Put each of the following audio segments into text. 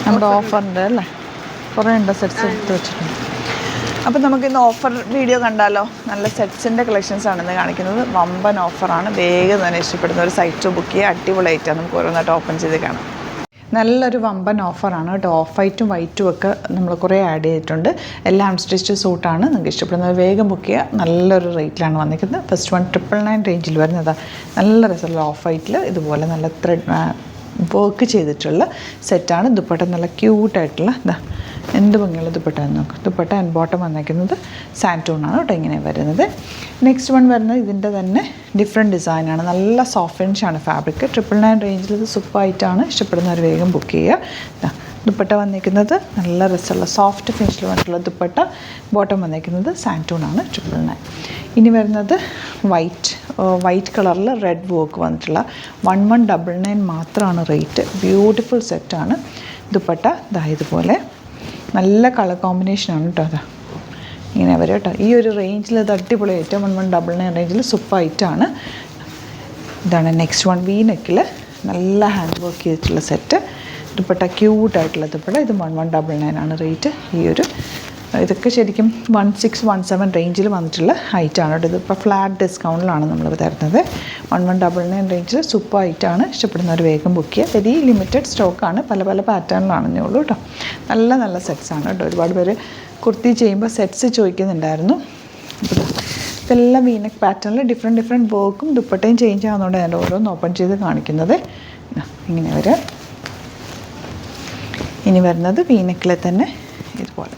നമ്മുടെ ഓഫറിൻ്റെ അല്ലേ കുറേ ഉണ്ട് സെറ്റ്സ് എടുത്ത് വെച്ചിട്ടുണ്ട്. അപ്പോൾ നമുക്കിന്ന് ഓഫർ വീഡിയോ കണ്ടാലോ? നല്ല സെറ്റ്സിൻ്റെ കളക്ഷൻസാണ് ഇന്ന് കാണിക്കുന്നത്. വമ്പൻ ഓഫറാണ്. വേഗം തന്നെ ഇഷ്ടപ്പെടുന്ന ഒരു സൈറ്റ് ബുക്ക് ചെയ്യുക. അടിപൊളിയായിട്ടാണ്. നമുക്ക് ഓരോന്നായിട്ട് ഓപ്പൺ ചെയ്ത് കാണാം. നല്ലൊരു വമ്പൻ ഓഫറാണ് കേട്ടോ. ഓഫ് വൈറ്റും വൈറ്റും ഒക്കെ നമ്മൾ കുറേ ആഡ് ചെയ്തിട്ടുണ്ട്. എല്ലാം അൺസ്റ്റിച്ച് സൂട്ടാണ്. നിങ്ങൾക്ക് ഇഷ്ടപ്പെടുന്നത് വേഗം ബുക്ക് ചെയ്യുക. നല്ലൊരു റേറ്റിലാണ് വന്നിരിക്കുന്നത്. ഫസ്റ്റ് 999 റേഞ്ചിൽ വരുന്നതാണ്. നല്ല രസമുള്ള ഓഫ് വൈറ്റിൽ ഇതുപോലെ നല്ല ത്രെഡ് വർക്ക് ചെയ്തിട്ടുള്ള സെറ്റാണ്. ദുപ്പട്ട നല്ല ക്യൂട്ടായിട്ടുള്ള എന്ത് ഭംഗിയുള്ള ദുപ്പട്ടയെന്ന് നോക്കും. ദുപ്പട്ട ആൻഡ് ബോട്ടം വന്നിരിക്കുന്നത് സാൻറ്റൂണാണ് കേട്ടോ. ഇങ്ങനെ വരുന്നത്. നെക്സ്റ്റ് വൺ വരുന്നത് ഇതിൻ്റെ തന്നെ ഡിഫറെൻറ്റ് ഡിസൈനാണ്. നല്ല സോഫ്റ്റ് ഫിനിഷാണ് ഫാബ്രിക്. 999 റേഞ്ചിൽ ഇത് സൂപ്പറായിട്ടാണ്. ഇഷ്ടപ്പെടുന്നവർ വേഗം ബുക്ക് ചെയ്യുക. ദുപ്പട്ട വന്നിരിക്കുന്നത് നല്ല രസമുള്ള സോഫ്റ്റ് ഫിനിഷിൽ വന്നിട്ടുള്ള ദുപ്പട്ട. ബോട്ടം വന്നിരിക്കുന്നത് സാൻറ്റൂണാണ് 999. ഇനി വരുന്നത് വൈറ്റ് കളറിൽ റെഡ് വർക്ക് വന്നിട്ടുള്ള 1199 മാത്രമാണ് റേറ്റ്. ബ്യൂട്ടിഫുൾ സെറ്റാണ്. ദുപ്പട്ട ഇതുപോലെ നല്ല കളർ കോമ്പിനേഷനാണ് കേട്ടോ. ഇങ്ങനെ വരും കേട്ടോ. ഈ ഒരു റേഞ്ചിൽ ഇത് അടിപൊളിയായിട്ട് 1199 റേഞ്ചിൽ സൂപ്പറായിട്ടാണ്. ഇതാണ് നെക്സ്റ്റ് വൺ. വി നെക്കിൽ നല്ല ഹാൻഡ് വർക്ക് ചെയ്തിട്ടുള്ള സെറ്റ്. ദുപ്പട്ട ക്യൂട്ടായിട്ടുള്ള ദുപ്പട്ട. ഇത് 1199 ആണ് റേറ്റ്. ഇതൊക്കെ ശരിക്കും 1617 റേഞ്ചിൽ വന്നിട്ടുള്ള ഹൈറ്റാണ് കേട്ടോ. ഇതിപ്പോൾ ഫ്ലാറ്റ് ഡിസ്കൗണ്ടിലാണ് നമ്മൾ തരുന്നത്. 1199 റേഞ്ചിൽ സൂപ്പർ ഹൈറ്റാണ്. ഇഷ്ടപ്പെടുന്നവർ വേഗം ബുക്ക് ചെയ്യുക. വെരി ലിമിറ്റഡ് സ്റ്റോക്കാണ്. പല പല പാറ്റേണിലാണെന്നേ ഉള്ളൂ കേട്ടോ. നല്ല നല്ല സെറ്റ്സാണ് കേട്ടോ. ഒരുപാട് പേര് കുർത്തി ചെയ്യുമ്പോൾ സെറ്റ്സ് ചോദിക്കുന്നുണ്ടായിരുന്നു. ഇതെല്ലാം വീനക്ക് പാറ്റേണിൽ ഡിഫറെൻറ്റ് വർക്കും ദുപ്പട്ടയും ചേഞ്ച് ആവുന്നതുകൊണ്ട് അതിൻ്റെ ഓരോന്ന് ഓപ്പൺ ചെയ്ത് കാണിക്കുന്നത്. ഇങ്ങനെ വരെ. ഇനി വരുന്നത് വീനക്കിലെ തന്നെ ഇതുപോലെ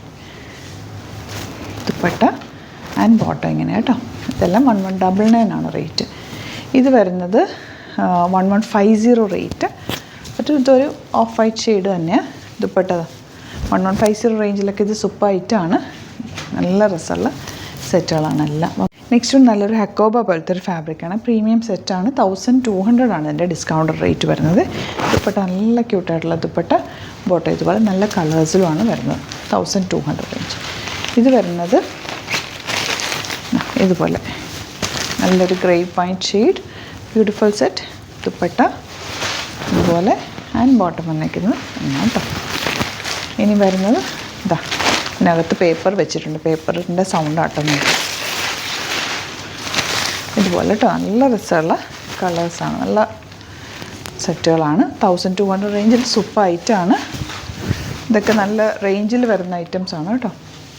ദുപ്പട്ട ആൻഡ് ബോട്ടം ഇങ്ങനെ കേട്ടോ. ഇതെല്ലാം 1199 ആണ് റേറ്റ്. ഇത് വരുന്നത് 1150 റേറ്റ്. മറ്റൊരു ഇതൊരു ഓഫ് വൈറ്റ് ഷെയ്ഡ് തന്നെയാണ്. ദുപ്പട്ട 1150 റേഞ്ചിലൊക്കെ ഇത് സൂപ്പറായിട്ടാണ്. നല്ല രസമുള്ള സെറ്റുകളാണ് എല്ലാം. നെക്സ്റ്റ് നല്ലൊരു ഹക്കോബ പോലത്തെ ഒരു ഫാബ്രിക്കാണ്. പ്രീമിയം സെറ്റാണ്. 1200 ആണ് ഇതിൻ്റെ ഡിസ്കൗണ്ട് റേറ്റ് വരുന്നത്. ദുപ്പട്ട നല്ല ക്യൂട്ടായിട്ടുള്ള ദുപ്പട്ട. ബോട്ടം ഇതുപോലെ നല്ല കളേഴ്സിലുമാണ് വരുന്നത്. 1200 റേഞ്ച്. ഇത് വരുന്നത് ഇതുപോലെ നല്ലൊരു grey white shade. Beautiful set. Dupatta ഇതുപോലെ ആൻഡ് ബോട്ടം വന്നിരിക്കുന്നത് കേട്ടോ. ഇനി വരുന്നത് ഇതിനകത്ത് പേപ്പർ വെച്ചിട്ടുണ്ട്. പേപ്പറിൻ്റെ സൗണ്ട് ആട്ടുന്നുണ്ട് ഇതുപോലെ കേട്ടോ. നല്ല രസമുള്ള കളേഴ്സാണ്. നല്ല സെറ്റുകളാണ്. 1200 റേഞ്ചിൽ സൂപ്പറായിട്ടാണ്. ഇതൊക്കെ നല്ല റേഞ്ചിൽ വരുന്ന ഐറ്റംസാണ് കേട്ടോ.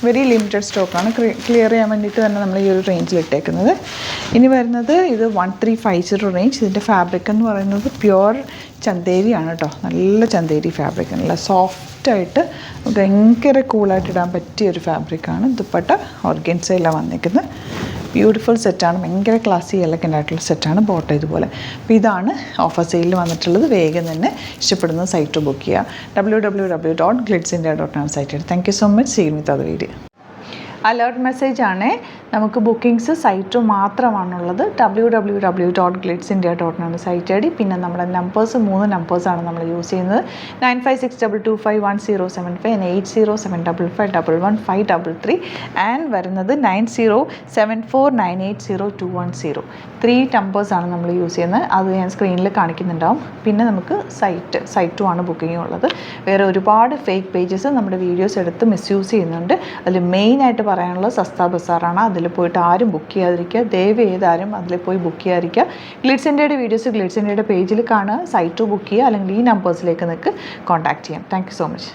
വെരി ലിമിറ്റഡ് സ്റ്റോക്കാണ്. ക്ലിയർ ചെയ്യാൻ വേണ്ടിയിട്ട് തന്നെ നമ്മൾ ഈ ഒരു റേഞ്ചിൽ ഇട്ടേക്കുന്നത്. ഇനി വരുന്നത് ഇത് 1350 റേഞ്ച്. ഇതിൻ്റെ ഫാബ്രിക് എന്ന് പറയുന്നത് പ്യുവർ ചന്തേരിയാണ് കേട്ടോ. നല്ല ചന്തേരി ഫാബ്രിക്. നല്ല സോഫ്റ്റായിട്ട് ഭയങ്കര കൂളായിട്ട് ഇടാൻ പറ്റിയ ഒരു ഫാബ്രിക്കാണ്. ദുപ്പട്ട ഓർഗൻസയിലാണ് വന്നിരിക്കുന്നത്. ബ്യൂട്ടിഫുൾ സെറ്റാണ്. ഭയങ്കര ക്ലാസി എലഗൻ്റ് ആയിട്ടുള്ള സെറ്റാണ്. ബോട്ടം ഇതുപോലെ. അപ്പോൾ ഇതാണ് ഓഫർ സെയിലിൽ വന്നിട്ടുള്ളത്. വേഗം തന്നെ ഇഷ്ടപ്പെടുന്ന സൈറ്റ് ബുക്ക് ചെയ്യുക. www.glitzindia.com site. Thank you so much. See you with other video. Alert മെസ്സേജാണ്. നമുക്ക് ബുക്കിംഗ്സ് സൈറ്റ് മാത്രമാണുള്ളത്. www.glitzindia.com site I D. പിന്നെ നമ്മുടെ നമ്പേഴ്സ് 3 നമ്പേഴ്സാണ് നമ്മൾ യൂസ് ചെയ്യുന്നത്. 9562251075 and 8075551533 ആൻഡ് വരുന്നത് 9074980210. 3 നമ്പേഴ്സാണ് നമ്മൾ യൂസ് ചെയ്യുന്നത്. അത് ഞാൻ സ്ക്രീനിൽ കാണിക്കുന്നുണ്ടാവും. പിന്നെ നമുക്ക് സൈറ്റും ആണ് ബുക്കിംഗ് ഉള്ളത്. വേറെ ഒരുപാട് ഫേക്ക് പേജസ് നമ്മുടെ വീഡിയോസ് എടുത്ത് മിസ്യൂസ് ചെയ്യുന്നുണ്ട്. അതിൽ മെയിനായിട്ട് പറയാനുള്ളത് സസ്ത ബസാറാണ്. അതിൽ പോയിട്ട് ആരും ബുക്ക് ചെയ്യാതിരിക്കുക. ദയവ് ചെയ്താരും അതിൽ പോയി ബുക്ക് ചെയ്യാതിരിക്കുക. ഗ്ലിറ്റ്സ് ഇന്ത്യയുടെ വീഡിയോസ് ഗ്ലിറ്റ്സ് ഇന്ത്യയുടെ പേജിൽ കാണുക. സൈറ്റ് ബുക്ക് ചെയ്യുക. അല്ലെങ്കിൽ ഈ നമ്പേഴ്സിലേക്ക് നിങ്ങൾക്ക് കോൺടാക്ട് ചെയ്യാം. Thank you so much.